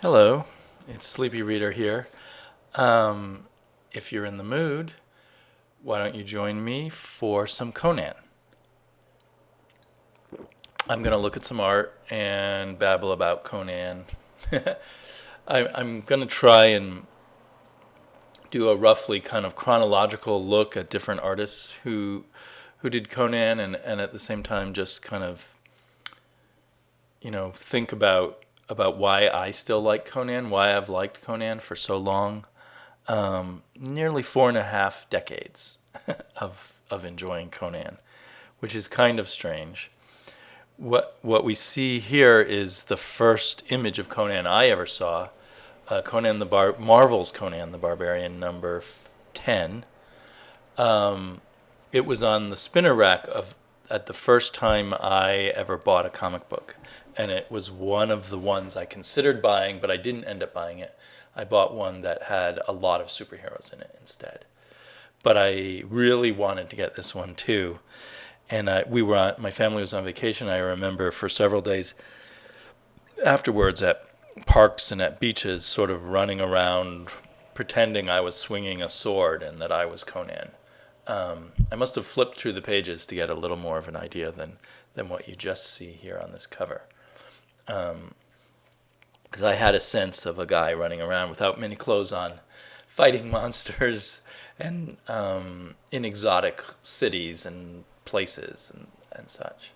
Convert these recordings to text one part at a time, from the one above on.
Hello, it's Sleepy Reader here. If you're in the mood, why don't you join me for some Conan? I'm going to look at some art and babble about Conan. I'm going to try and do a roughly kind of chronological look at different artists who did Conan, and at the same time just kind of think about why I still like Conan, why I've liked Conan for so long. Nearly 4.5 decades of enjoying Conan, which is kind of strange. What we see here is the first image of Conan I ever saw. Marvel's Conan the Barbarian number 10. It was on the spinner rack at the first time I ever bought a comic book, and it was one of the ones I considered buying, but I didn't end up buying it. I bought one that had a lot of superheroes in it instead. But I really wanted to get this one too. And my family was on vacation. I remember for several days afterwards at parks and at beaches, sort of running around, pretending I was swinging a sword and that I was Conan. I must have flipped through the pages to get a little more of an idea than what you just see here on this cover. Because I had a sense of a guy running around without many clothes on, fighting monsters and in exotic cities and places and such.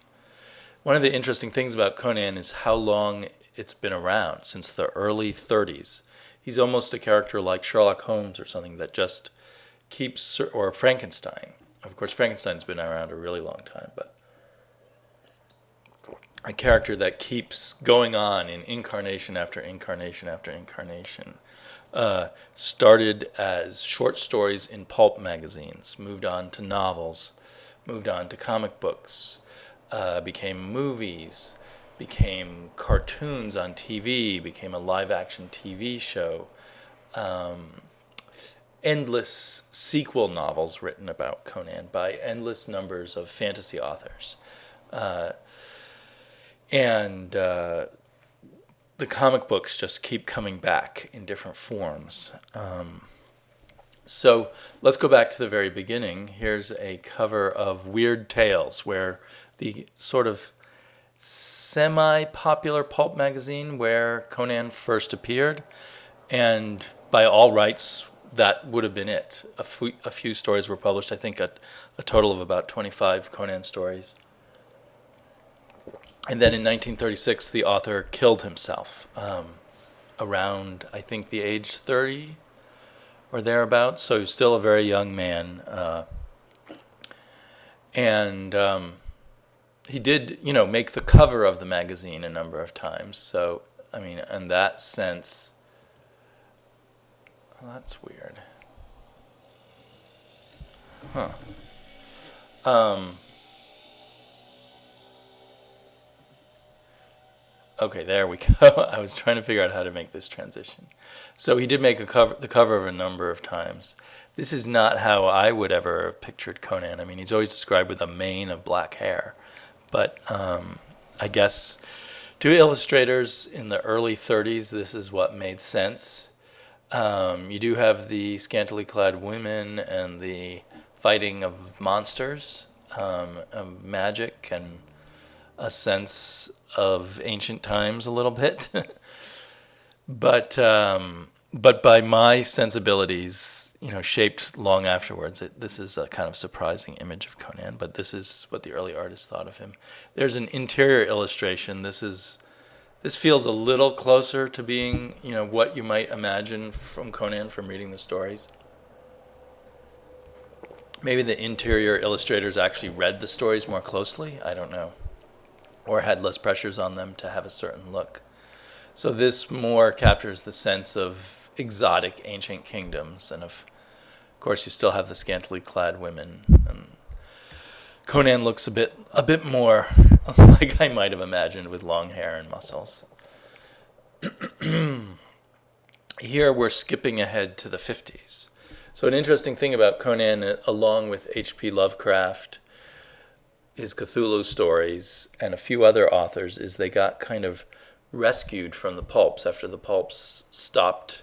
One of the interesting things about Conan is how long it's been around, since the early 30s. He's almost a character like Sherlock Holmes or something that just keeps, or Frankenstein. Of course, Frankenstein's been around a really long time, but a character that keeps going on in incarnation after incarnation after incarnation. Started as short stories in pulp magazines, moved on to novels, moved on to comic books, became movies, became cartoons on TV, became a live-action TV show, endless sequel novels written about Conan by endless numbers of fantasy authors. And the comic books just keep coming back in different forms. So let's go back to the very beginning. Here's a cover of Weird Tales, where the sort of semi-popular pulp magazine where Conan first appeared, and by all rights, that would have been it. A few stories were published, I think a total of about 25 Conan stories. And then in 1936, the author killed himself around, I think, the age 30 or thereabouts. So he was still a very young man. And he did, make the cover of the magazine a number of times. So, I mean, in that sense, well, that's weird. Huh. Okay, there we go. I was trying to figure out how to make this transition. So he did make the cover of a number of times. This is not how I would ever have pictured Conan. I mean, he's always described with a mane of black hair. But I guess to illustrators in the early 30s, this is what made sense. You do have the scantily clad women and the fighting of monsters, of magic, and a sense of ancient times a little bit. But by my sensibilities, shaped long afterwards, this is a kind of surprising image of Conan, but this is what the early artists thought of him. There's an interior illustration. This feels a little closer to being, what you might imagine from Conan from reading the stories. Maybe the interior illustrators actually read the stories more closely. I don't know. Or had less pressures on them to have a certain look. So this more captures the sense of exotic ancient kingdoms, and of course you still have the scantily clad women. And Conan looks a bit more like I might have imagined, with long hair and muscles. Here we're skipping ahead to the 50s. So an interesting thing about Conan, along with H.P. Lovecraft, his Cthulhu stories, and a few other authors, is they got kind of rescued from the pulps after the pulps stopped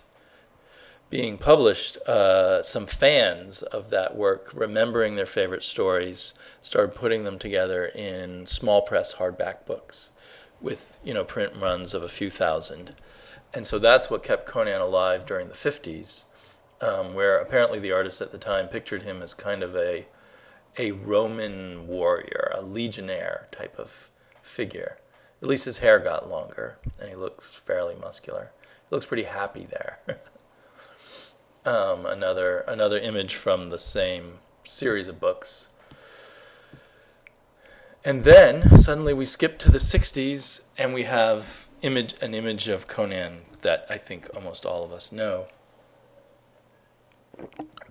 being published. Some fans of that work, remembering their favorite stories, started putting them together in small press hardback books with, print runs of a few thousand. And so that's what kept Conan alive during the 50s, where apparently the artist at the time pictured him as kind of a Roman warrior, a legionnaire type of figure. At least his hair got longer, and he looks fairly muscular. He looks pretty happy there. Another image from the same series of books. And then suddenly we skip to the 60s, and we have an image of Conan that I think almost all of us know.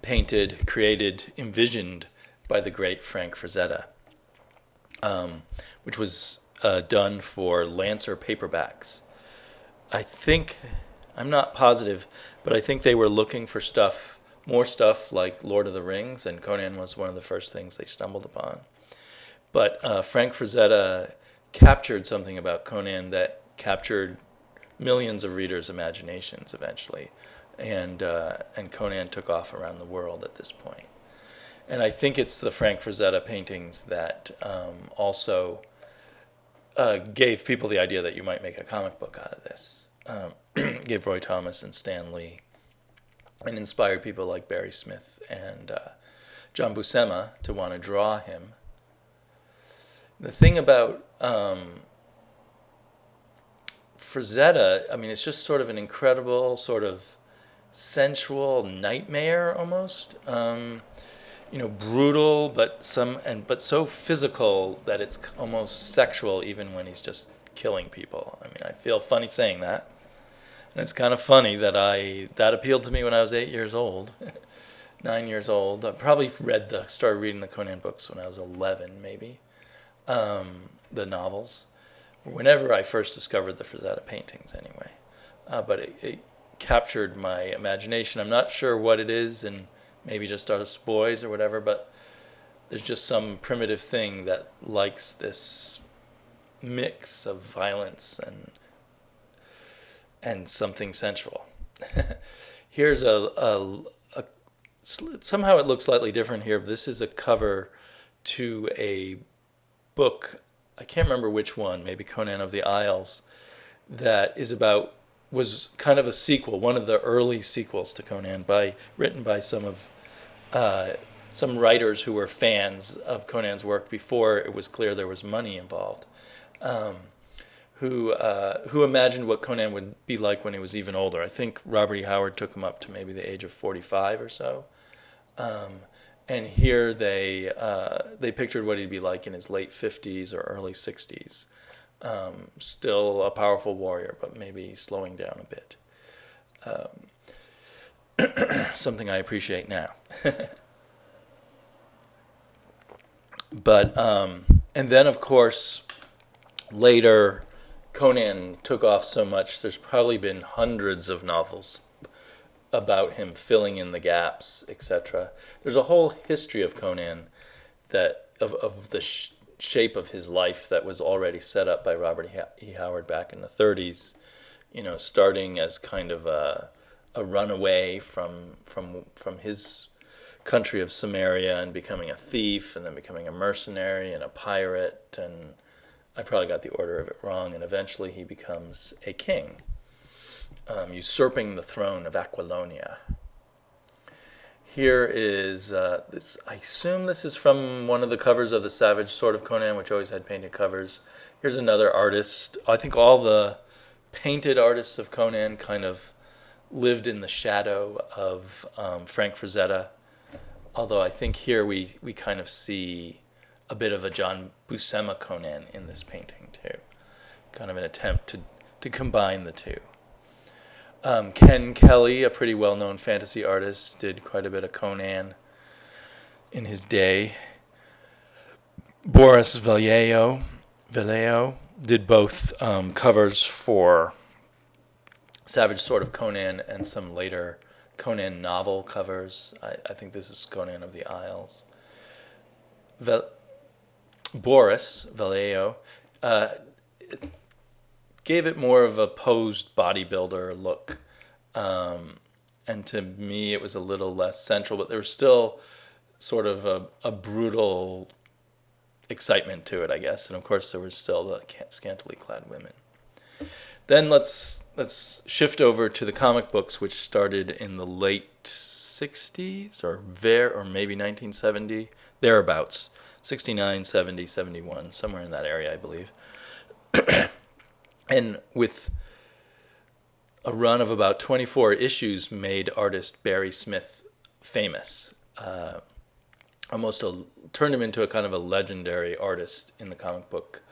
Painted, created, envisioned by the great Frank Frazetta, which was done for Lancer paperbacks. I'm not positive, but I think they were looking for more stuff like Lord of the Rings, and Conan was one of the first things they stumbled upon. But Frank Frazetta captured something about Conan that captured millions of readers' imaginations eventually, and Conan took off around the world at this point. And I think it's the Frank Frazetta paintings that also gave people the idea that you might make a comic book out of this. Gave Roy Thomas and Stan Lee, and inspired people like Barry Smith and John Buscema to want to draw him. The thing about Frazetta, it's just sort of an incredible, sort of sensual nightmare almost. Brutal, but so physical that it's almost sexual, even when he's just killing people. I feel funny saying that, and it's kind of funny that that appealed to me when I was 8 years old, 9 years old. I probably started reading the Conan books when I was 11, maybe, the novels, whenever I first discovered the Frazetta paintings, anyway. But it captured my imagination. I'm not sure what it is, and maybe just us boys or whatever, but there's just some primitive thing that likes this mix of violence and something sensual. Here's somehow it looks slightly different here. This is a cover to a book, I can't remember which one, maybe Conan of the Isles, that was kind of a sequel, one of the early sequels to Conan, written by some writers who were fans of Conan's work before it was clear there was money involved, who imagined what Conan would be like when he was even older. I think Robert E. Howard took him up to maybe the age of 45 or so, and here they pictured what he'd be like in his late 50s or early 60s. Still a powerful warrior, but maybe slowing down a bit. Something I appreciate now. But, and then of course, later, Conan took off so much, there's probably been hundreds of novels about him filling in the gaps, etc. There's a whole history of Conan of the shape of his life that was already set up by Robert E. Howard back in the 30s, starting as kind of a runaway from his country of Samaria and becoming a thief, and then becoming a mercenary and a pirate, and I probably got the order of it wrong, and eventually he becomes a king, usurping the throne of Aquilonia. Here is this. I assume this is from one of the covers of the Savage Sword of Conan, which always had painted covers. Here's another artist. I think all the painted artists of Conan kind of lived in the shadow of Frank Frazetta, although I think here we kind of see a bit of a John Buscema Conan in this painting too, kind of an attempt to combine the two. Ken Kelly, a pretty well-known fantasy artist, did quite a bit of Conan in his day. Boris Vallejo did both covers for Savage Sword of Conan and some later Conan novel covers. I think this is Conan of the Isles. Boris Vallejo gave it more of a posed bodybuilder look. And to me, it was a little less central, but there was still sort of a brutal excitement to it, I guess. And of course, there was still the scantily clad women. Then let's shift over to the comic books, which started in the late 60s or maybe 1970, thereabouts. 69, 70, 71, somewhere in that area, I believe. And with a run of about 24 issues made artist Barry Smith famous. Turned him into a kind of a legendary artist in the comic book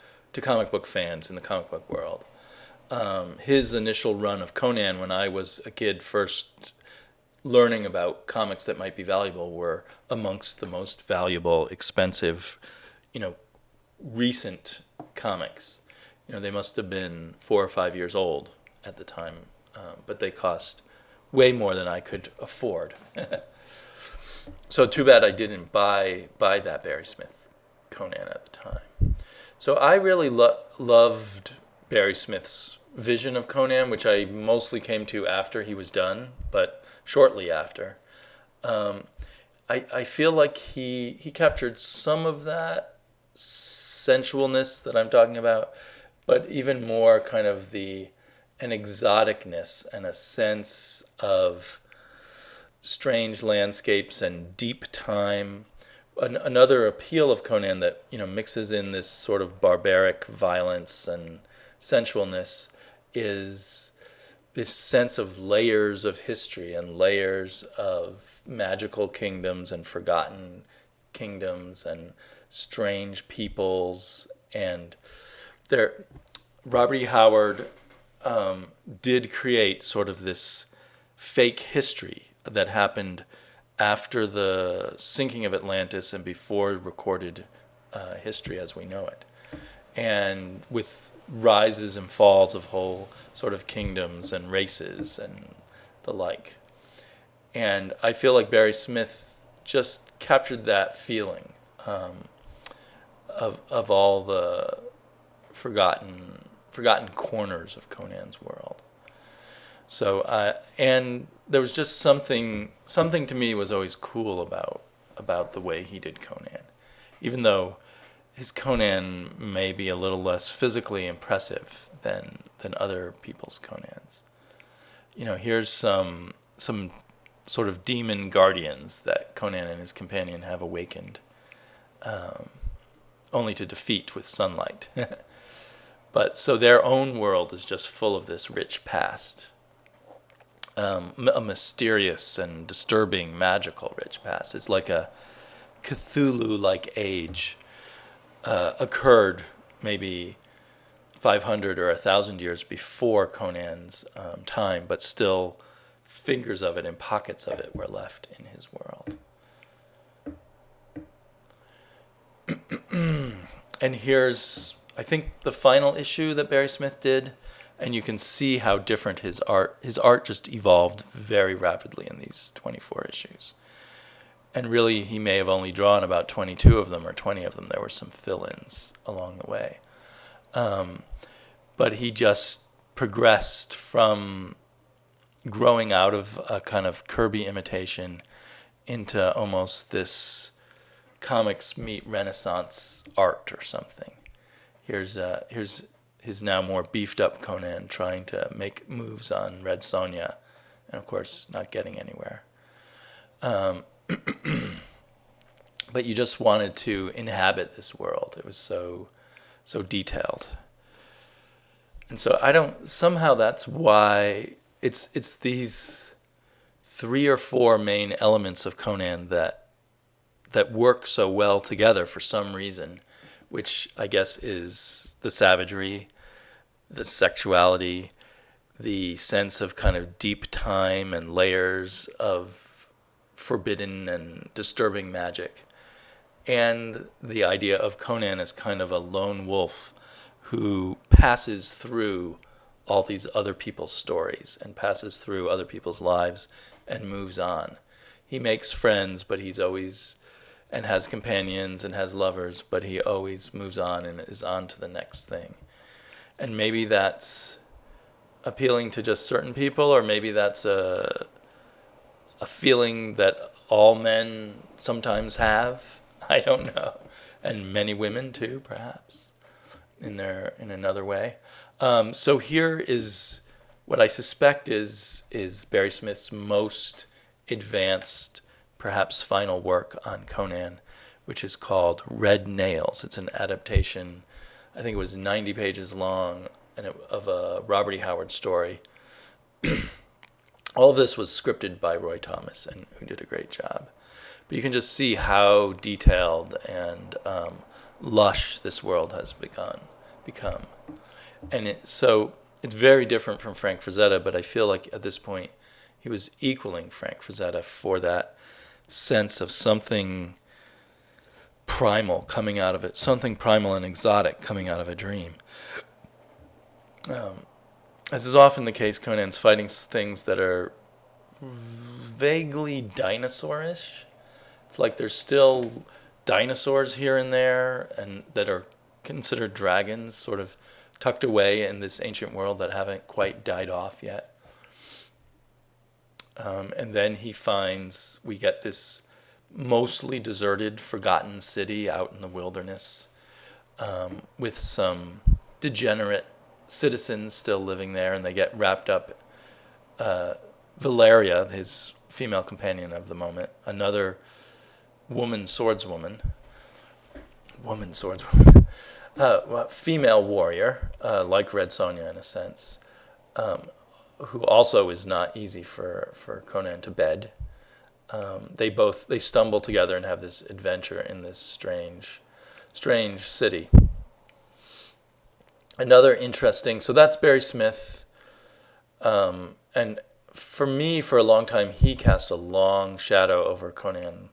fans in the comic book world. His initial run of Conan when I was a kid, first learning about comics that might be valuable, were amongst the most valuable, expensive, recent comics. They must have been 4 or 5 years old at the time, but they cost way more than I could afford. So too bad I didn't buy that Barry Smith Conan at the time. So I really loved Barry Smith's vision of Conan, which I mostly came to after he was done, but shortly after. I feel like he captured some of that sensualness that I'm talking about, but even more kind of an exoticness and a sense of strange landscapes and deep time. Another appeal of Conan that mixes in this sort of barbaric violence and sensualness is this sense of layers of history and layers of magical kingdoms and forgotten kingdoms and strange peoples. And Robert E. Howard did create sort of this fake history that happened after the sinking of Atlantis and before recorded history as we know it, and with rises and falls of whole sort of kingdoms and races and the like. And I feel like Barry Smith just captured that feeling of all the forgotten corners of Conan's world. So and there was just something to me was always cool about the way he did Conan, even though his Conan may be a little less physically impressive than other people's Conans. Here's some sort of demon guardians that Conan and his companion have awakened, only to defeat with sunlight. But so their own world is just full of this rich past. A mysterious and disturbing, magical rich past. It's like a Cthulhu-like age occurred maybe 500 or 1,000 years before Conan's time, but still fingers of it and pockets of it were left in his world. And here's, I think, the final issue that Barry Smith did. And you can see how different his art just evolved very rapidly in these 24 issues. And really, he may have only drawn about 22 of them or 20 of them. There were some fill-ins along the way. But he just progressed from growing out of a kind of Kirby imitation into almost this comics meet Renaissance art or something. Here's his now more beefed up Conan trying to make moves on Red Sonja, and of course not getting anywhere. But you just wanted to inhabit this world. It was so detailed. And so somehow that's why it's these 3 or 4 main elements of Conan that work so well together for some reason, which I guess is the savagery, the sexuality, the sense of kind of deep time and layers of forbidden and disturbing magic, and the idea of Conan as kind of a lone wolf who passes through all these other people's stories and passes through other people's lives and moves on. He makes friends, but he's always, and has companions and has lovers, but he always moves on and is on to the next thing. And maybe that's appealing to just certain people, or maybe that's a feeling that all men sometimes have. I don't know. And many women too, perhaps, in another way. So here is what I suspect is Barry Smith's most advanced, perhaps final work on Conan, which is called Red Nails. It's an adaptation, I think it was 90 pages long, of a Robert E. Howard story. All of this was scripted by Roy Thomas, and who did a great job. But you can just see how detailed and lush this world has become. And so it's very different from Frank Frazetta, but I feel like at this point he was equaling Frank Frazetta for that sense of something primal coming out of it, something primal and exotic coming out of a dream. As is often the case, Conan's fighting things that are vaguely dinosaurish. It's like there's still dinosaurs here and there, and that are considered dragons, sort of tucked away in this ancient world that haven't quite died off yet. And then we get this mostly deserted, forgotten city out in the wilderness, with some degenerate citizens still living there, and they get wrapped up. Valeria, his female companion of the moment, another female warrior, like Red Sonja in a sense, who also is not easy for Conan to bed. They stumble together and have this adventure in this strange city. Another interesting, so that's Barry Smith, and for me, for a long time, he cast a long shadow over Conan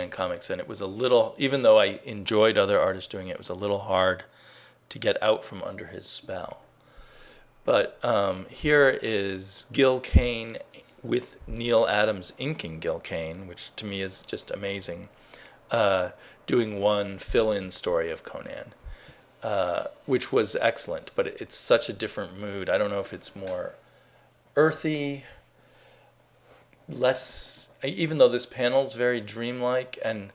comics, and it was a little, even though I enjoyed other artists doing it, it was a little hard to get out from under his spell. But here is Gil Kane with Neil Adams inking Gil Kane, which to me is just amazing, doing one fill-in story of Conan, which was excellent, but it's such a different mood. I don't know if it's more earthy, less, even though this panel's very dreamlike, and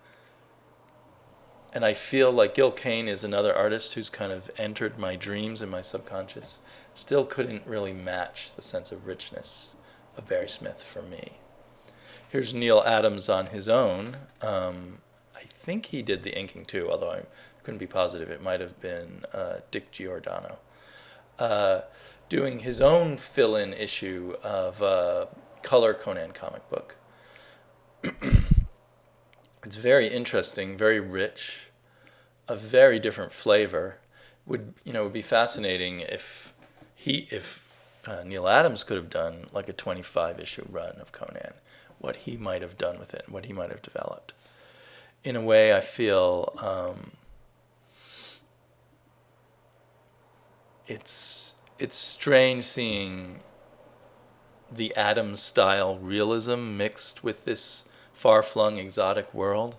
I feel like Gil Kane is another artist who's kind of entered my dreams and my subconscious, still couldn't really match the sense of richness of Barry Smith for me. Here's Neil Adams on his own. I think he did the inking too, although I couldn't be positive. It might have been Dick Giordano. Doing his own fill-in issue of a color Conan comic book. It's very interesting, very rich, a very different flavor. Would be fascinating if Neil Adams could have done like a 25-issue run of Conan, what he might have done with it, what he might have developed. In a way, I feel it's strange seeing the Adams-style realism mixed with this far-flung exotic world,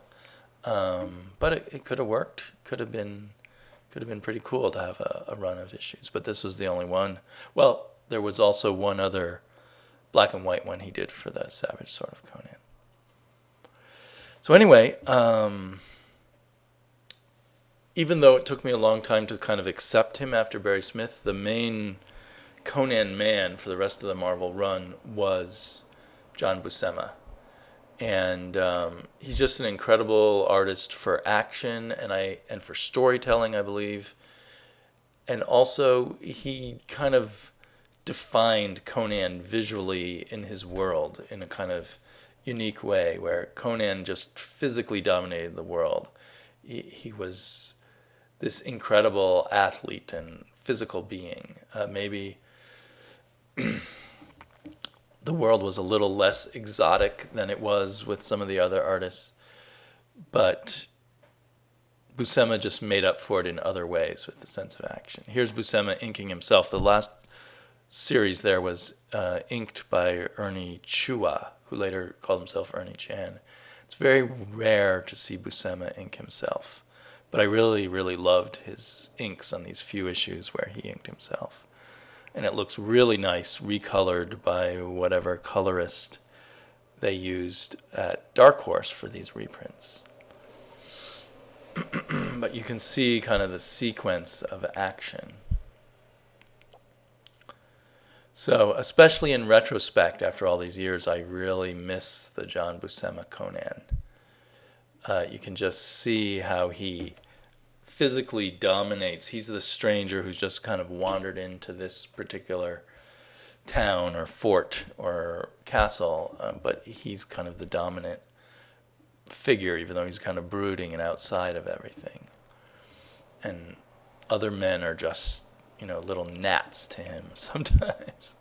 but it could have worked. Could have been pretty cool to have a run of issues, but this was the only one. Well, there was also one other black and white one he did for the Savage Sword of Conan. So anyway, even though it took me a long time to kind of accept him after Barry Smith, the main Conan man for the rest of the Marvel run was John Buscema. And he's just an incredible artist for action and for storytelling, I believe. And also, he kind of defined Conan visually in his world in a kind of unique way, where Conan just physically dominated the world. He was this incredible athlete and physical being. Maybe the world was a little less exotic than it was with some of the other artists, but Buscema just made up for it in other ways with the sense of action. Here's Buscema inking himself. The last series there was inked by Ernie Chua, who later called himself Ernie Chan. It's very rare to see Buscema ink himself, But I really, really loved his inks on these few issues where he inked himself. And it looks really nice, recolored by whatever colorist they used at Dark Horse for these reprints. But you can see kind of the sequence of action. So, especially in retrospect, after all these years, I really miss the John Buscema Conan. You can just see how he physically dominates. He's the stranger who's just kind of wandered into this particular town or fort or castle, but he's kind of the dominant figure, even though he's kind of brooding and outside of everything. And other men are just, little gnats to him sometimes.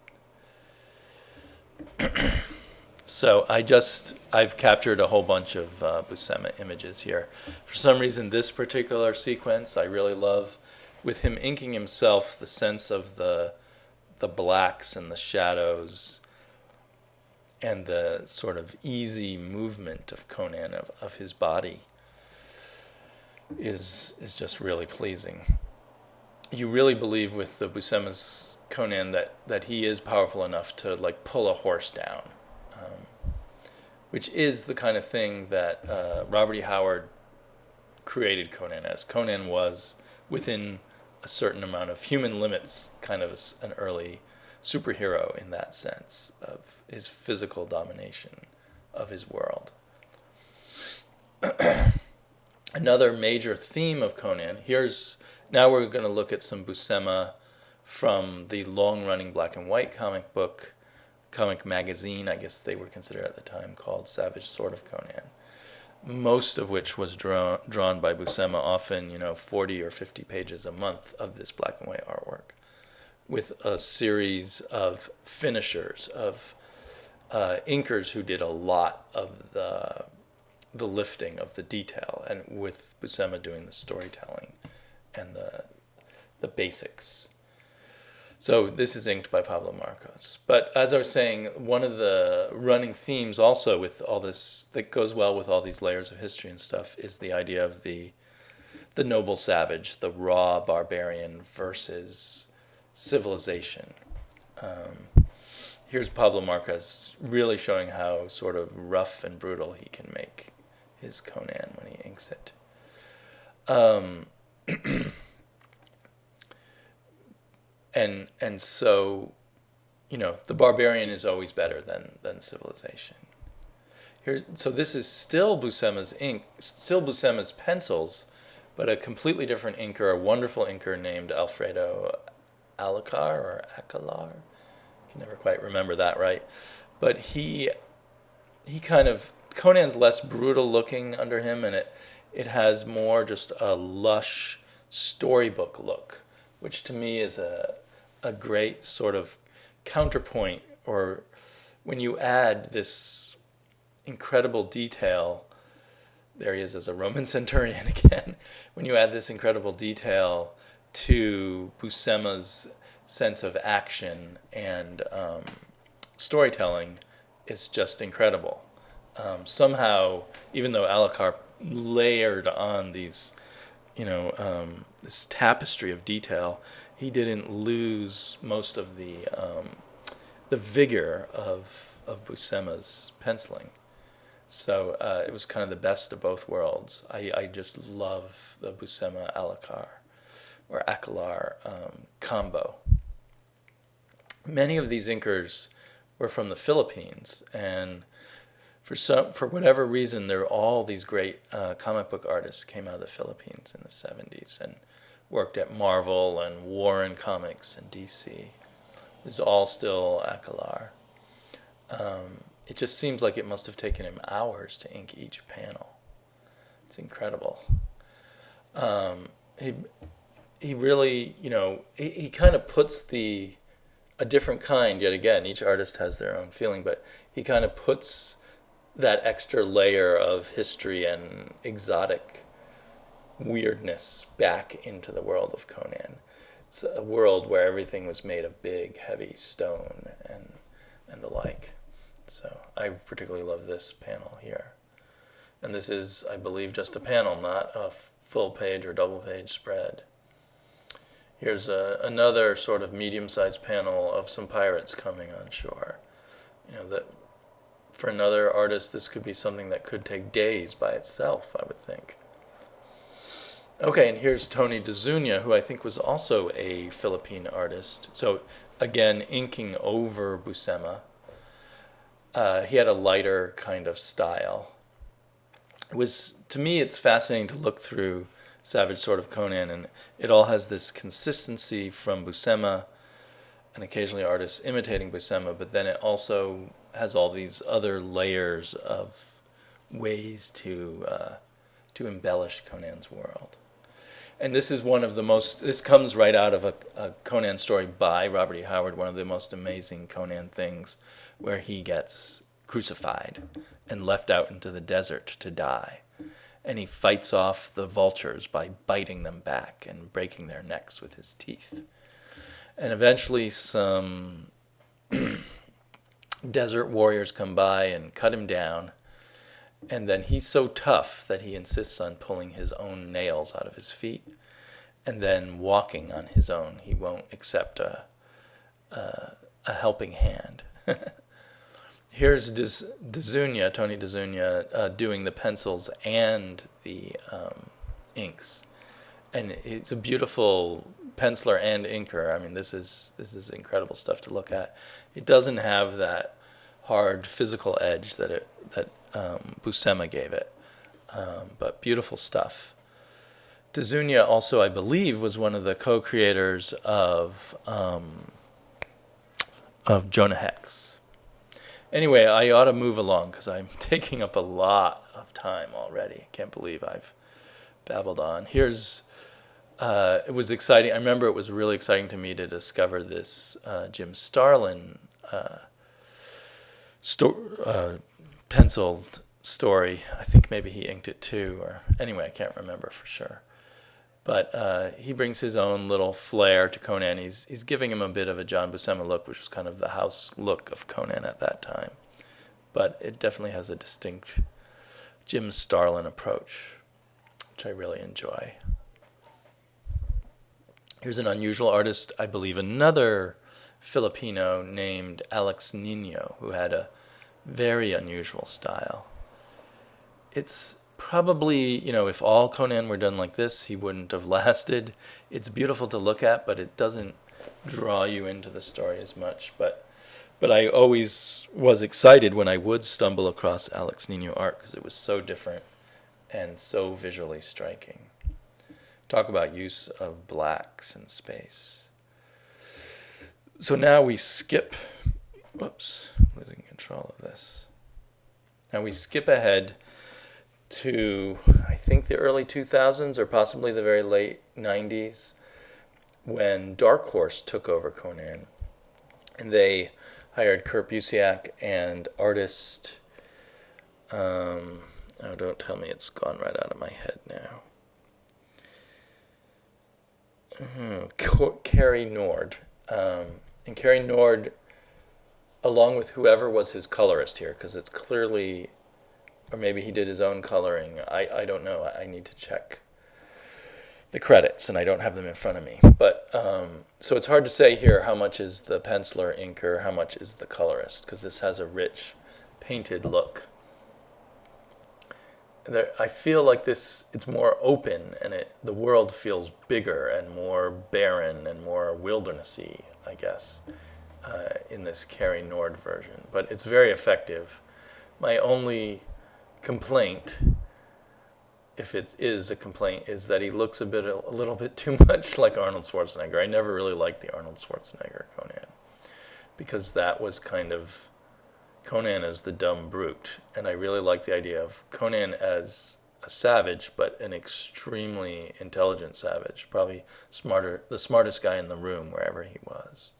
So I've captured a whole bunch of Buscema images here. For some reason, this particular sequence I really love. With him inking himself, the sense of the blacks and the shadows and the sort of easy movement of Conan, of his body, is just really pleasing. You really believe with the Buscema's Conan that he is powerful enough to pull a horse down, which is the kind of thing that Robert E. Howard created Conan as. Conan was, within a certain amount of human limits, kind of an early superhero in that sense of his physical domination of his world. Another major theme of Conan, now we're going to look at some Buscema from the long-running black and white comic magazine, I guess they were considered at the time, called Savage Sword of Conan, most of which was drawn by Buscema, often 40 or 50 pages a month of this black and white artwork, with a series of finishers, of inkers who did a lot of the lifting of the detail, and with Buscema doing the storytelling and the basics. So this is inked by Pablo Marcos. But as I was saying, one of the running themes also with all this, that goes well with all these layers of history and stuff, is the idea of the noble savage, the raw barbarian versus civilization. Here's Pablo Marcos really showing how sort of rough and brutal he can make his Conan when he inks it. And so, the barbarian is always better than civilization. So this is still Buscema's ink, still Buscema's pencils, but a completely different inker, a wonderful inker named Alfredo Alarcón. I can never quite remember that right. But he kind of, Conan's less brutal looking under him, and it has more just a lush storybook look, which to me is a great sort of counterpoint, or when you add this incredible detail, there he is as a Roman centurion again, when you add this incredible detail to Buscema's sense of action and storytelling, it's just incredible. Somehow, even though Alarcón layered on these, this tapestry of detail, he didn't lose most of the vigor of Buscema's penciling. So it was kind of the best of both worlds. I just love the Buscema Acollar combo. Many of these inkers were from the Philippines, and for whatever reason, all these great comic book artists came out of the Philippines in the 70s and worked at Marvel and Warren Comics and DC. It's all still Acollar. It just seems like it must have taken him hours to ink each panel. It's incredible. He really, he kind of puts a different kind, yet again, each artist has their own feeling, but he kind of puts that extra layer of history and exotic weirdness back into the world of Conan. It's a world where everything was made of big, heavy stone and the like. So I particularly love this panel here. And this is, I believe, just a panel, not a full page or double page spread. Here's another sort of medium-sized panel of some pirates coming on shore. That for another artist, this could be something that could take days by itself, I would think. Okay, and here's Tony DeZunia, who I think was also a Philippine artist. So again, inking over Buscema. He had a lighter kind of style. To me, it's fascinating to look through Savage Sword of Conan, and it all has this consistency from Buscema, and occasionally artists imitating Buscema, but then it also has all these other layers of ways to embellish Conan's world. And this is this comes right out of a Conan story by Robert E. Howard, one of the most amazing Conan things, where he gets crucified and left out into the desert to die. And he fights off the vultures by biting them back and breaking their necks with his teeth. And eventually some desert warriors come by and cut him down. And then he's so tough that he insists on pulling his own nails out of his feet and then walking on his own. He won't accept a helping hand. Here's DeZunia, Tony DeZunia, doing the pencils and the inks. And it's a beautiful penciler and inker. I mean, this is incredible stuff to look at. It doesn't have that hard physical edge that Buscema gave it, but beautiful stuff. DeZunia also, I believe, was one of the co-creators of Jonah Hex. Anyway, I ought to move along because I'm taking up a lot of time already. Can't believe I've babbled on. It was exciting. I remember it was really exciting to me to discover this Jim Starlin penciled story. I think maybe he inked it too, or anyway, I can't remember for sure. But he brings his own little flair to Conan. He's giving him a bit of a John Buscema look, which was kind of the house look of Conan at that time. But it definitely has a distinct Jim Starlin approach, which I really enjoy. Here's an unusual artist, I believe another Filipino named Alex Nino, who had a very unusual style. It's probably, if all Conan were done like this, he wouldn't have lasted. It's beautiful to look at, but it doesn't draw you into the story as much. But I always was excited when I would stumble across Alex Nino art because it was so different and so visually striking. Talk about use of blacks in space. So now we skip, losing control of this. Now we skip ahead to, I think, the early 2000s or possibly the very late 90s when Dark Horse took over Conan. And they hired Kurt Busiek and artist, don't tell me it's gone right out of my head now. Cary Nord. And Cary Nord, along with whoever was his colorist here, because it's clearly, or maybe he did his own coloring. I don't know. I need to check the credits, and I don't have them in front of me. But so it's hard to say here how much is the penciler, inker, how much is the colorist, because this has a rich, painted look. I feel like it's more open, and the world feels bigger and more barren and more wildernessy, I guess, in this Cary Nord version. But it's very effective. My only complaint, if it is a complaint, is that he looks a little bit too much like Arnold Schwarzenegger. I never really liked the Arnold Schwarzenegger Conan, because that was kind of Conan as the dumb brute, and I really like the idea of Conan as a savage, but an extremely intelligent savage, probably the smartest guy in the room wherever he was.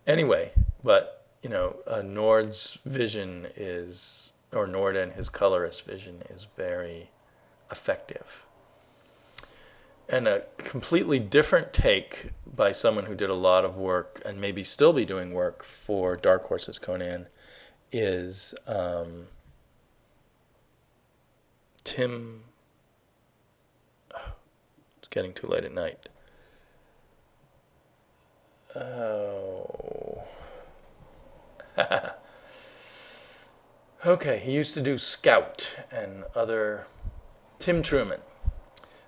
Anyway, but Nord's vision Nord and his colorist vision is very effective. And a completely different take by someone who did a lot of work and maybe still be doing work for Dark Horse's Conan is Tim. It's getting too late at night. Oh. Okay, he used to do Scout and other. Tim Truman.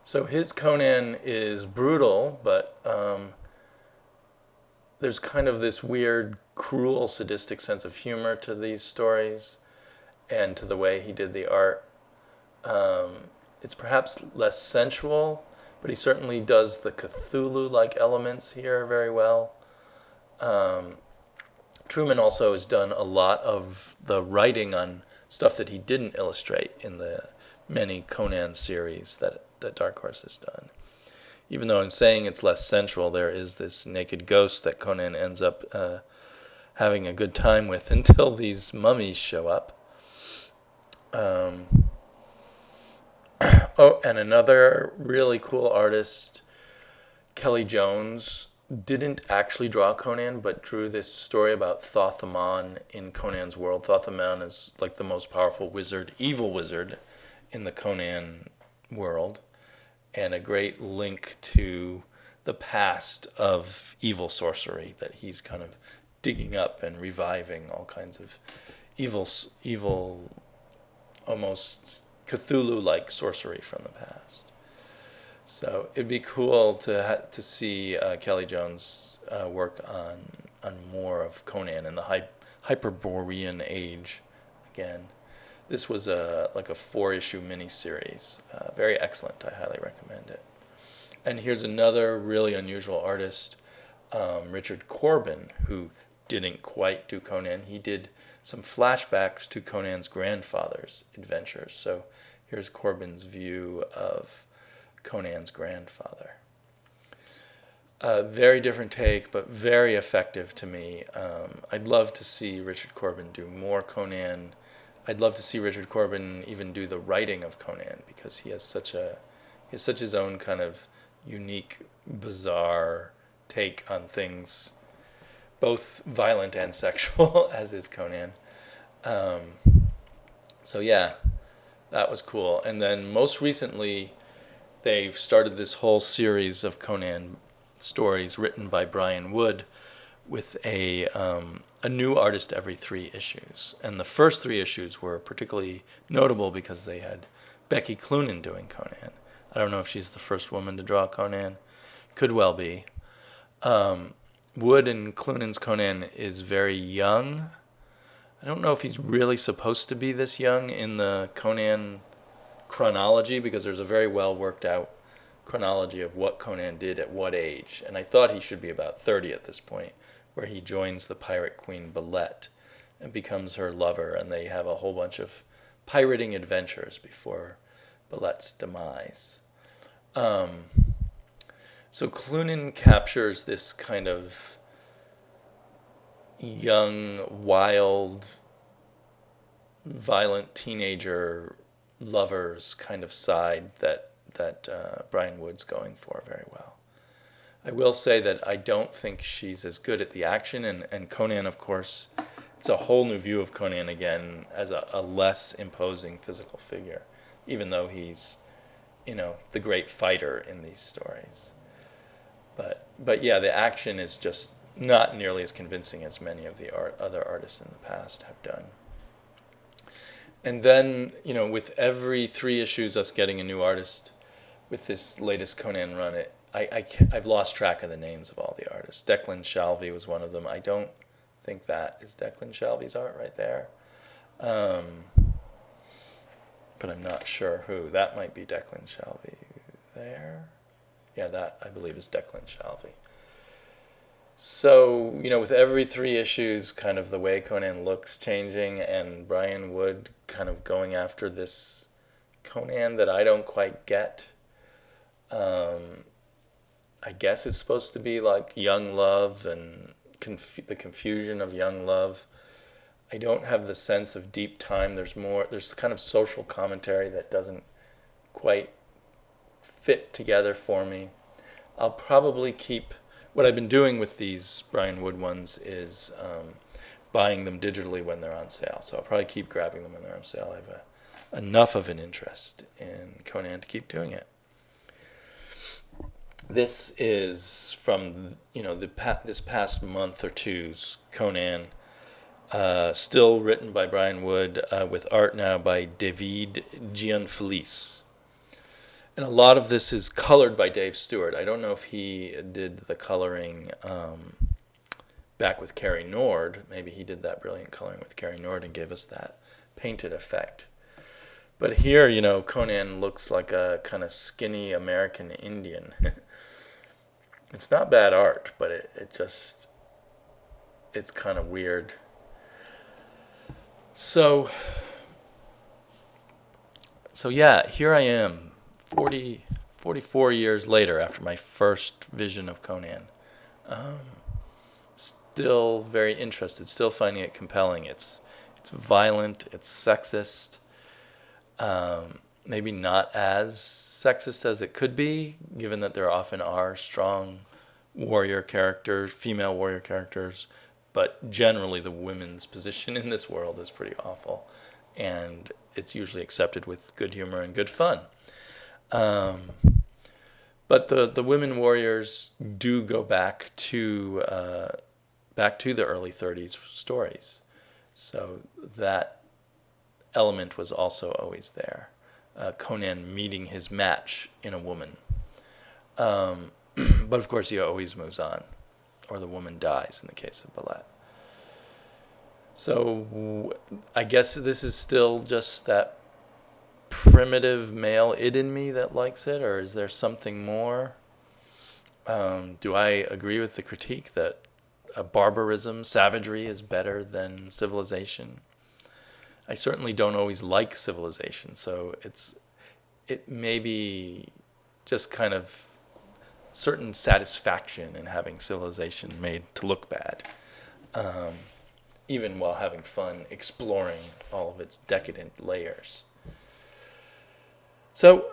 So his Conan is brutal, but there's kind of this weird, cruel, sadistic sense of humor to these stories and to the way he did the art. It's perhaps less sensual, but he certainly does the Cthulhu-like elements here very well. Truman also has done a lot of the writing on stuff that he didn't illustrate in the many Conan series that Dark Horse has done. Even though in saying it's less sensual, there is this naked ghost that Conan ends up having a good time with until these mummies show up. And another really cool artist, Kelly Jones, didn't actually draw Conan, but drew this story about Thoth-Amon in Conan's world. Thoth-Amon is like the most powerful wizard, evil wizard, in the Conan world, and a great link to the past of evil sorcery that he's kind of digging up and reviving all kinds of evil, almost Cthulhu-like sorcery from the past. So it'd be cool to see Kelly Jones work on more of Conan in the Hyperborean age again. This was like a 4-issue miniseries. Very excellent. I highly recommend it. And here's another really unusual artist, Richard Corbin, who didn't quite do Conan. He did some flashbacks to Conan's grandfather's adventures. So here's Corbin's view of Conan's grandfather. Very different take, but very effective to me. I'd love to see Richard Corbin do more Conan. I'd love to see Richard Corbin even do the writing of Conan, because he has such his own kind of unique, bizarre take on things, both violent and sexual, as is Conan. So yeah, that was cool. And then most recently, they've started this whole series of Conan stories written by Brian Wood, with a new artist every 3 issues. And the first 3 issues were particularly notable because they had Becky Cloonan doing Conan. I don't know if she's the first woman to draw Conan. Could well be. Wood and Cloonan's Conan is very young. I don't know if he's really supposed to be this young in the Conan chronology, because there's a very well worked out chronology of what Conan did at what age. And I thought he should be about 30 at this point, where he joins the pirate queen Belette and becomes her lover, and they have a whole bunch of pirating adventures before Belette's demise. So Cloonan captures this kind of young, wild, violent teenager lover's kind of side that Brian Wood's going for very well. I will say that I don't think she's as good at the action, and Conan, of course, it's a whole new view of Conan again as a less imposing physical figure, even though he's, the great fighter in these stories. But yeah, the action is just not nearly as convincing as many of the other artists in the past have done. And then, with every 3 issues, us getting a new artist with this latest Conan run, I've lost track of the names of all the artists. Declan Shalvey was one of them. I don't think that is Declan Shalvey's art right there. But I'm not sure who. That might be Declan Shalvey there. Yeah, that, I believe, is Declan Shalvey. So, with every 3 issues, kind of the way Conan looks changing, and Brian Wood kind of going after this Conan that I don't quite get. I guess it's supposed to be like young love and the confusion of young love. I don't have the sense of deep time. There's kind of social commentary that doesn't quite fit together for me. I'll probably keep, what I've been doing with these Brian Wood ones is buying them digitally when they're on sale. So I'll probably keep grabbing them when they're on sale. I have enough of an interest in Conan to keep doing it. This is from this past month or two's Conan, still written by Brian Wood, with art now by David Gianfelice. And a lot of this is colored by Dave Stewart. I don't know if he did the coloring back with Cary Nord. Maybe he did that brilliant coloring with Cary Nord and gave us that painted effect. But here, Conan looks like a kind of skinny American Indian. It's not bad art, but it's kind of weird. So yeah, here I am, 44 years later after my first vision of Conan. Still very interested, still finding it compelling. It's violent, it's sexist. Maybe not as sexist as it could be, given that there often are strong warrior characters, female warrior characters, but generally the women's position in this world is pretty awful, and it's usually accepted with good humor and good fun. But the women warriors do go back to the early 30s stories, so that element was also always there. Conan meeting his match in a woman. But of course he always moves on, or the woman dies in the case of Ballet. So I guess this is still just that primitive male id in me that likes it, or is there something more? Do I agree with the critique that barbarism, savagery is better than civilization? I certainly don't always like civilization, so it may be just kind of certain satisfaction in having civilization made to look bad, even while having fun exploring all of its decadent layers. So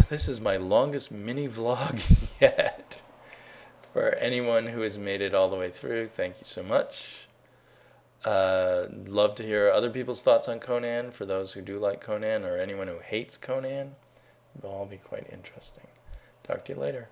this is my longest mini vlog yet. For anyone who has made it all the way through, thank you so much. Love to hear other people's thoughts on Conan. For those who do like Conan, or anyone who hates Conan, it'll all be quite interesting. Talk to you later.